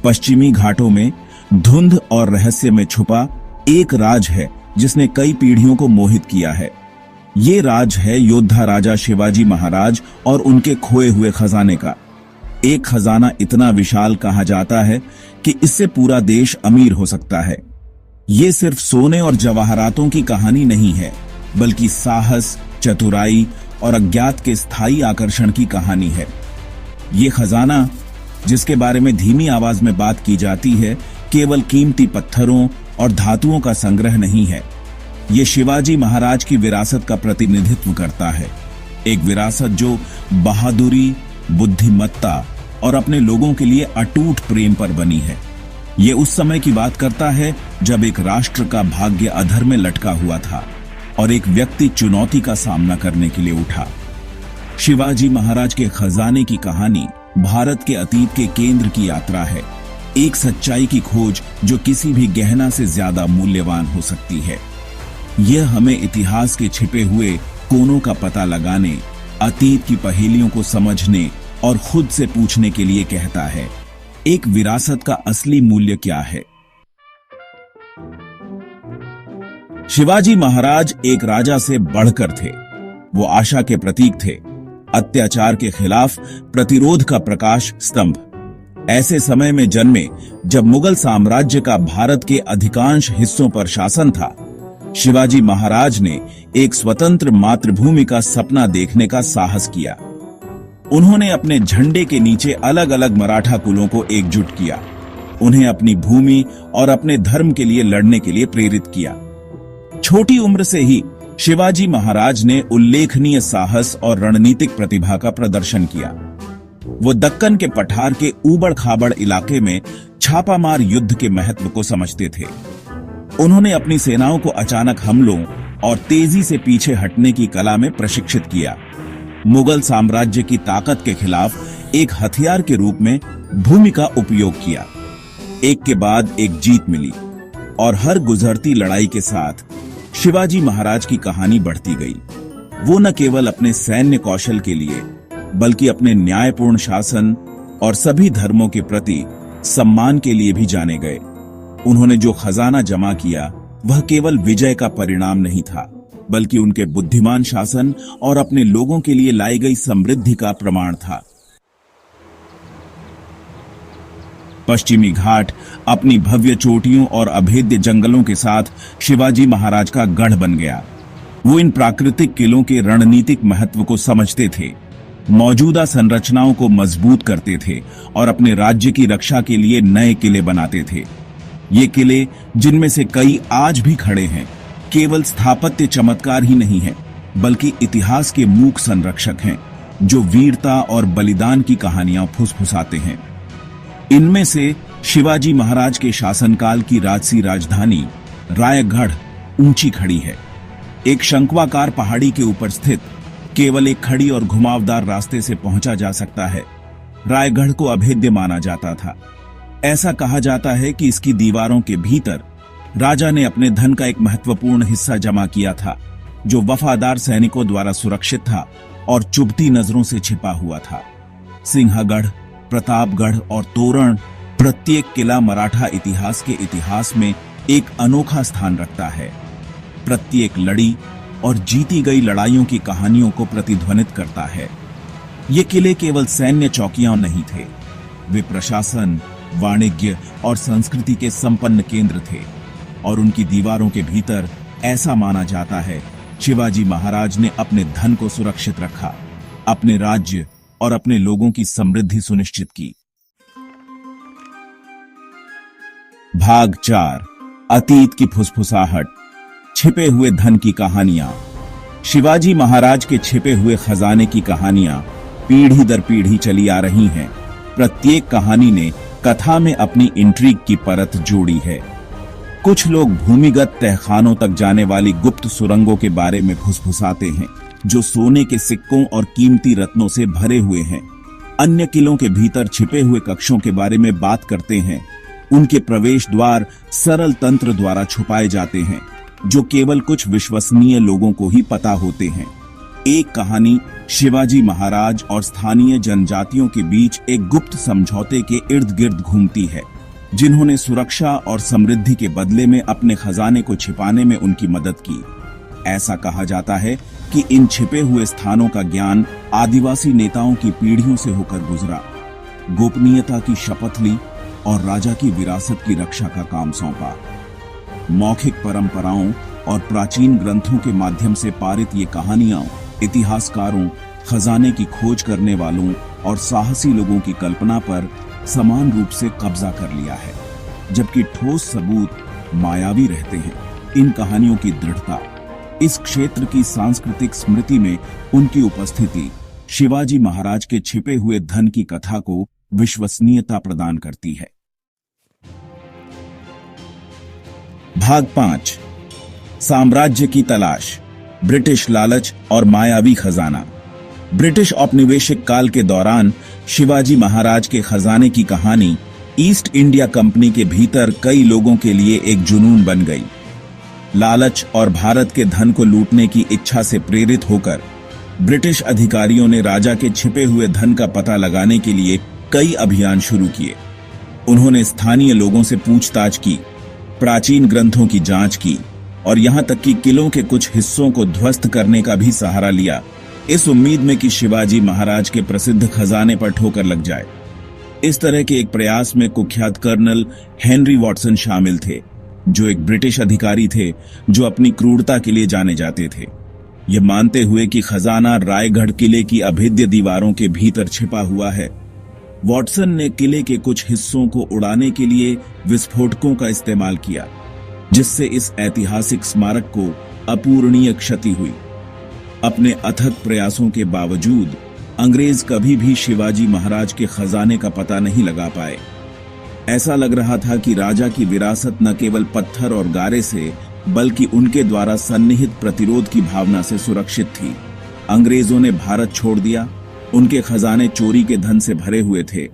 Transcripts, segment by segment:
पश्चिमी घाटों में धुंध और रहस्य में छुपा एक राज है जिसने कई पीढ़ियों को मोहित किया है। ये राज है योद्धा राजा शिवाजी महाराज और उनके खोए हुए खजाने का। एक खजाना इतना विशाल कहा जाता है कि इससे पूरा देश अमीर हो सकता है। ये सिर्फ सोने और जवाहरातों की कहानी नहीं है, बल्कि साहस, चतुराई और अज्ञात के स्थायी आकर्षण की कहानी है। ये खजाना, जिसके बारे में धीमी आवाज में बात की जाती है, केवल कीमती पत्थरों और धातुओं का संग्रह नहीं है। ये शिवाजी महाराज की विरासत का प्रतिनिधित्व करता है। एक विरासत जो बहादुरी, बुद्धिमत्ता और अपने लोगों के लिए अटूट प्रेम पर बनी है। ये उस समय की बात करता है जब एक राष्ट्र का भाग्य अधर में लटका हुआ था और एक व्यक्ति चुनौती का सामना करने के लिए उठा। शिवाजी महाराज के खजाने की कहानी भारत के अतीत के केंद्र की यात्रा है, एक सच्चाई की खोज जो किसी भी गहना से ज्यादा मूल्यवान हो सकती है। यह हमें इतिहास के छिपे हुए कोनों का पता लगाने, अतीत की पहेलियों को समझने और खुद से पूछने के लिए कहता है, एक विरासत का असली मूल्य क्या है। शिवाजी महाराज एक राजा से बढ़कर थे। वो आशा के प्रतीक थे, अत्याचार के खिलाफ प्रतिरोध का प्रकाश स्तंभ। ऐसे समय में जन्मे जब मुगल साम्राज्य का भारत के अधिकांश हिस्सों पर शासन था, शिवाजी महाराज ने एक स्वतंत्र मातृभूमि का सपना देखने का साहस किया। उन्होंने अपने झंडे के नीचे अलग अलग मराठा कुलों को एकजुट किया, उन्हें अपनी भूमि और अपने धर्म के लिए लड़ने के लिए प्रेरित किया। छोटी उम्र से ही शिवाजी महाराज ने उल्लेखनीय साहस और रणनीतिक प्रतिभा का प्रदर्शन किया। वो दक्कन के पठार के ऊबड़ खाबड़ इलाके में छापामार युद्ध के महत्व को समझते थे। उन्होंने अपनी सेनाओं को अचानक हमलों और तेजी से पीछे हटने की कला में प्रशिक्षित किया। मुगल साम्राज्य की ताकत के खिलाफ एक हथियार के रूप में भूमि का उपयोग किया। एक के बाद एक जीत मिली और हर गुजरती लड़ाई के साथ शिवाजी महाराज की कहानी बढ़ती गई। वो न केवल अपने सैन्य कौशल के लिए, बल्कि अपने न्यायपूर्ण शासन और सभी धर्मों के प्रति सम्मान के लिए भी जाने गए। उन्होंने जो खजाना जमा किया वह केवल विजय का परिणाम नहीं था, बल्कि उनके बुद्धिमान शासन और अपने लोगों के लिए लाई गई समृद्धि का प्रमाण था। पश्चिमी घाट अपनी भव्य चोटियों और अभेद्य जंगलों के साथ शिवाजी महाराज का गढ़ बन गया। वो इन प्राकृतिक किलों के रणनीतिक महत्व को समझते थे, मौजूदा संरचनाओं को मजबूत करते थे और अपने राज्य की रक्षा के लिए नए किले बनाते थे। ये किले, जिनमें से कई आज भी खड़े हैं, केवल स्थापत्य चमत्कार ही नहीं है, बल्कि इतिहास के मूक संरक्षक हैं जो वीरता और बलिदान की कहानियां फुसफुसाते हैं। इनमें से शिवाजी महाराज के शासनकाल की राजसी राजधानी रायगढ़ ऊंची खड़ी है। एक शंक्वाकार पहाड़ी के ऊपर स्थित केवल एक खड़ी और घुमावदार रास्ते से पहुंचा जा सकता है। रायगढ़ को अभेद्य माना जाता था। ऐसा कहा जाता है कि इसकी दीवारों के भीतर राजा ने अपने धन का एक महत्वपूर्ण हिस्सा जमा किया था, जो वफादार सैनिकों द्वारा सुरक्षित था और चुभती नजरों से छिपा हुआ था। सिंहगढ़, प्रतापगढ़ और तोरण, प्रत्येक किला मराठा इतिहास के इतिहास में एक अनोखा स्थान रखता है। प्रत्येक लड़ी और जीती गई लड़ाइयों की कहानियों को प्रतिध्वनित करता है। ये किले केवल सैन्य चौकियां नहीं थे, वे प्रशासन, वाणिज्य और संस्कृति के संपन्न केंद्र थे। और उनकी दीवारों के भीतर ऐसा माना जाता है, शिवाजी महाराज ने अपने धन को सुरक्षित रखा, अपने राज्य और अपने लोगों की समृद्धि सुनिश्चित की। भाग 4, अतीत की फुसफुसाहट, छिपे हुए धन की कहानियां। शिवाजी महाराज के छिपे हुए खजाने की कहानियां पीढ़ी दर पीढ़ी चली आ रही हैं। प्रत्येक कहानी ने कथा में अपनी इंट्रिग की परत जोड़ी है। कुछ लोग भूमिगत तहखानों तक जाने वाली गुप्त सुरंगों के बारे में फुसफुसाते हैं, जो सोने के सिक्कों और कीमती रत्नों से भरे हुए हैं। अन्य किलों के भीतर छिपे हुए कक्षों के बारे में बात करते हैं। उनके प्रवेश द्वार सरल तंत्र द्वारा छुपाए जाते हैं, जो केवल कुछ विश्वसनीय लोगों को ही पता होते हैं। एक कहानी शिवाजी महाराज और स्थानीय जनजातियों के बीच एक गुप्त समझौते के इर्द गिर्द घूमती है, जिन्होंने सुरक्षा और समृद्धि के बदले में अपने खजाने को छिपाने में उनकी मदद की। ऐसा कहा जाता है कि इन छिपे हुए स्थानों का ज्ञान आदिवासी नेताओं की पीढ़ियों से होकर गुजरा, गोपनीयता की शपथ ली और राजा की विरासत की रक्षा का काम सौंपा। मौखिक परंपराओं और प्राचीन ग्रंथों के माध्यम से पारित ये कहानियां इतिहासकारों, खजाने की खोज करने वालों और साहसी लोगों की कल्पना पर समान रूप से कब्जा कर लिया है, जबकि ठोस सबूत मायावी रहते हैं। इन कहानियों की दृढ़ता, इस क्षेत्र की सांस्कृतिक स्मृति में उनकी उपस्थिति शिवाजी महाराज के छिपे हुए धन की कथा को विश्वसनीयता प्रदान करती है। भाग 5, साम्राज्य की तलाश, ब्रिटिश लालच और मायावी खजाना। ब्रिटिश औपनिवेशिक काल के दौरान शिवाजी महाराज के खजाने की कहानी ईस्ट इंडिया कंपनी के भीतर कई लोगों के लिए एक जुनून बन गई। लालच और भारत के धन को लूटने की इच्छा से प्रेरित होकर ब्रिटिश अधिकारियों ने राजा के छिपे हुए धन का पता लगाने के लिए कई अभियान शुरू किए। उन्होंने स्थानीय लोगों से पूछताछ की, प्राचीन ग्रंथों की जांच की और यहां तक कि किलों के कुछ हिस्सों को ध्वस्त करने का भी सहारा लिया, इस उम्मीद में कि शिवाजी महाराज के प्रसिद्ध खजाने पर ठोकर लग जाए। इस तरह के एक प्रयास में कुख्यात कर्नल हेनरी वॉटसन शामिल थे, जो एक ब्रिटिश अधिकारी थे जो अपनी क्रूरता के लिए जाने जाते थे। यह मानते हुए कि खजाना रायगढ़ किले की अभेद्य दीवारों के भीतर छिपा हुआ है, वॉटसन ने किले के कुछ हिस्सों को उड़ाने के लिए विस्फोटकों का इस्तेमाल किया, जिससे इस ऐतिहासिक स्मारक को अपूरणीय क्षति हुई। अपने अथक प्रयासों के बावजूद अंग्रेज कभी भी शिवाजी महाराज के खजाने का पता नहीं लगा पाए। ऐसा लग रहा था कि राजा की विरासत न केवल पत्थर और गारे से, बल्कि उनके द्वारा सन्निहित प्रतिरोध की भावना से सुरक्षित थी। अंग्रेजों ने भारत छोड़ दिया, उनके खजाने चोरी के धन से भरे हुए थे,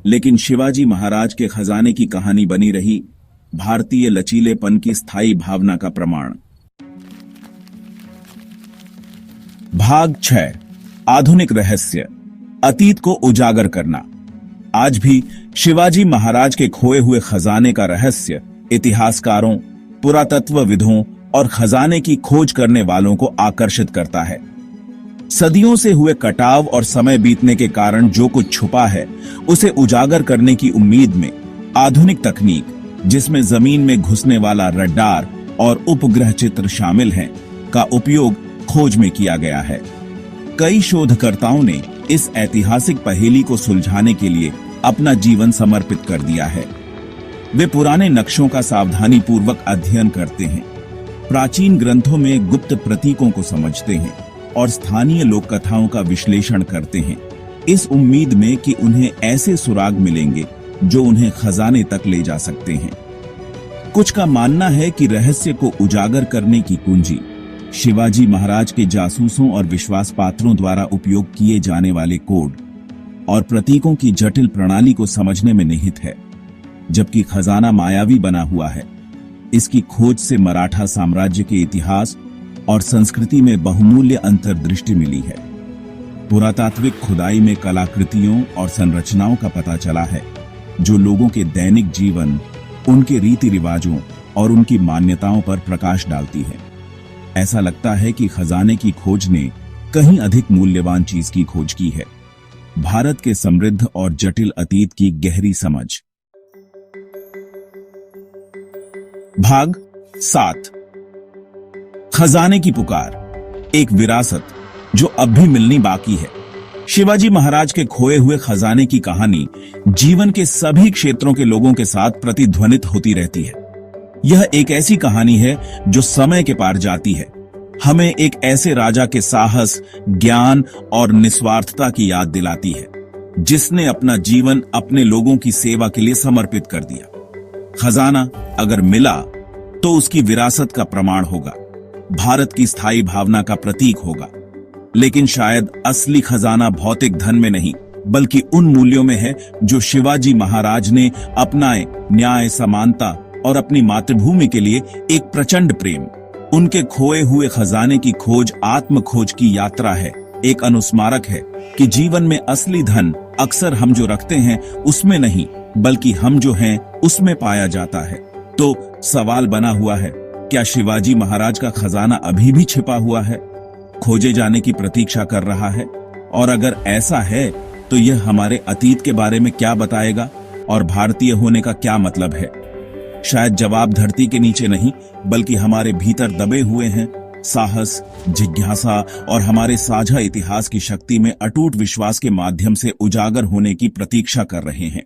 लेकिन शिवाजी महाराज के खजाने की कहानी बनी रही भारतीय लचीलेपन की स्थायी भावना का प्रमाण। भाग 6, आधुनिक रहस्य, अतीत को उजागर करना। आज भी शिवाजी महाराज के खोए हुए खजाने का रहस्य इतिहासकारों, पुरातत्वविदों और खजाने की खोज करने वालों को आकर्षित करता है। सदियों से हुए कटाव और समय बीतने के कारण जो कुछ छुपा है, उसे उजागर करने की उम्मीद में आधुनिक तकनीक, जिसमें जमीन में घुसने वाला रडार और उपग्रह चित्र शामिल हैं, का उपयोग खोज में किया गया है। कई शोधकर्ताओं ने इस ऐतिहासिक पहेली को सुलझाने के लिए अपना जीवन समर्पित कर दिया है। वे पुराने नक्शों का सावधानीपूर्वक अध्ययन करते हैं, प्राचीन ग्रंथों में गुप्त प्रतीकों को समझते हैं और स्थानीय लोक कथाओं का विश्लेषण करते हैं, इस उम्मीद में कि उन्हें ऐसे सुराग मिलेंगे जो उन्हें खजाने तक ले जा सकते हैं। कुछ का मानना है कि रहस्य को उजागर करने की कुंजी शिवाजी महाराज के जासूसों और विश्वास पात्रों द्वारा उपयोग किए जाने वाले कोड और प्रतीकों की जटिल प्रणाली को समझने में निहित है, जबकि खजाना मायावी बना हुआ है। इसकी खोज से मराठा साम्राज्य के इतिहास और संस्कृति में बहुमूल्य अंतर्दृष्टि मिली है। पुरातात्विक खुदाई में कलाकृतियों और संरचनाओं का पता चला है, जो लोगों के दैनिक जीवन, उनके रीति रिवाजों और उनकी मान्यताओं पर प्रकाश डालती है। ऐसा लगता है कि खजाने की खोज ने कहीं अधिक मूल्यवान चीज की खोज की है, भारत के समृद्ध और जटिल अतीत की गहरी समझ। भाग 7, खजाने की पुकार, एक विरासत जो अब भी मिलनी बाकी है। शिवाजी महाराज के खोए हुए खजाने की कहानी जीवन के सभी क्षेत्रों के लोगों के साथ प्रतिध्वनित होती रहती है। यह एक ऐसी कहानी है जो समय के पार जाती है, हमें एक ऐसे राजा के साहस, ज्ञान और निस्वार्थता की याद दिलाती है, जिसने अपना जीवन अपने लोगों की सेवा के लिए समर्पित कर दिया। खजाना अगर मिला तो उसकी विरासत का प्रमाण होगा, भारत की स्थायी भावना का प्रतीक होगा, लेकिन शायद असली खजाना भौतिक धन में नहीं, बल्कि उन मूल्यों में है जो शिवाजी महाराज ने अपनाए, न्याय, समानता और अपनी मातृभूमि के लिए एक प्रचंड प्रेम। उनके खोए हुए खजाने की खोज आत्म खोज की यात्रा है, एक अनुस्मारक है कि जीवन में असली धन अक्सर हम जो रखते हैं उसमें नहीं, बल्कि हम जो हैं उसमें पाया जाता है। तो सवाल बना हुआ है, क्या शिवाजी महाराज का खजाना अभी भी छिपा हुआ है, खोजे जाने की प्रतीक्षा कर रहा है? और अगर ऐसा है तो यह हमारे अतीत के बारे में क्या बताएगा और भारतीय होने का क्या मतलब है? शायद जवाब धरती के नीचे नहीं, बल्कि हमारे भीतर दबे हुए हैं। साहस, जिज्ञासा और हमारे साझा इतिहास की शक्ति में अटूट विश्वास के माध्यम से उजागर होने की प्रतीक्षा कर रहे हैं।